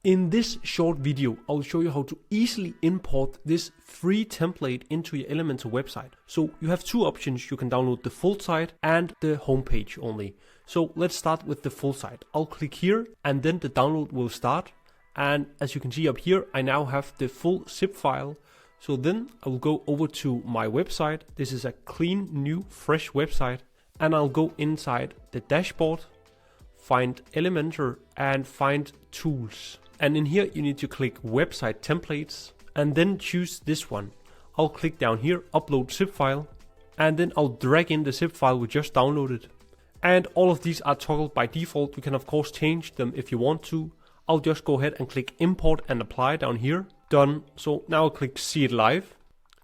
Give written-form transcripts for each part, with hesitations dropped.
In this short video, I'll show you how to easily import this free template into your Elementor website. So you have two options. You can download the full site and the homepage only. So let's start with the full site. I'll click here and then the download will start. And as you can see up here, I now have the full zip file. So then I will go over to my website. This is a clean, new, fresh website. And I'll go inside the dashboard, find Elementor and find Tools. And in here you need to click Website Templates and then choose this one. I'll click down here, Upload Zip File, and then I'll drag in the zip file we just downloaded. And all of these are toggled by default. You can of course change them if you want to. I'll just go ahead and click Import and Apply down here. Done. So now I'll click See It Live.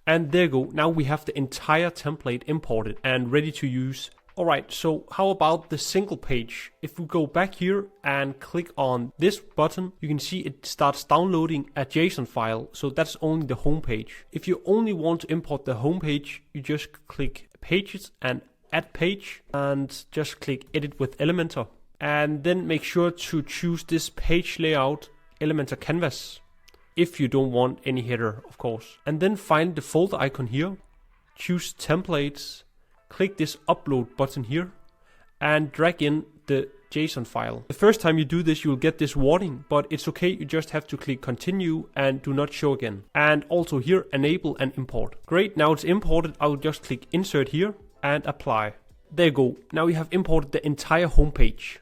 And there you go. Now we have the entire template imported and ready to use. Alright, so how about the single page? If we go back here and click on this button, you can see it starts downloading a JSON file. So that's only the home page. If you only want to import the home page, you just click Pages and Add Page and just click Edit with Elementor. And then make sure to choose this page layout, Elementor Canvas, if you don't want any header, of course. And then find the folder icon here, choose Templates, click this upload button here and drag in the JSON file. The first time you do this, you'll get this warning, but it's okay. You just have to click continue and do not show again. And also here, enable and import. Great, now it's imported. I'll just click insert here and apply. There you go. Now you have imported the entire homepage.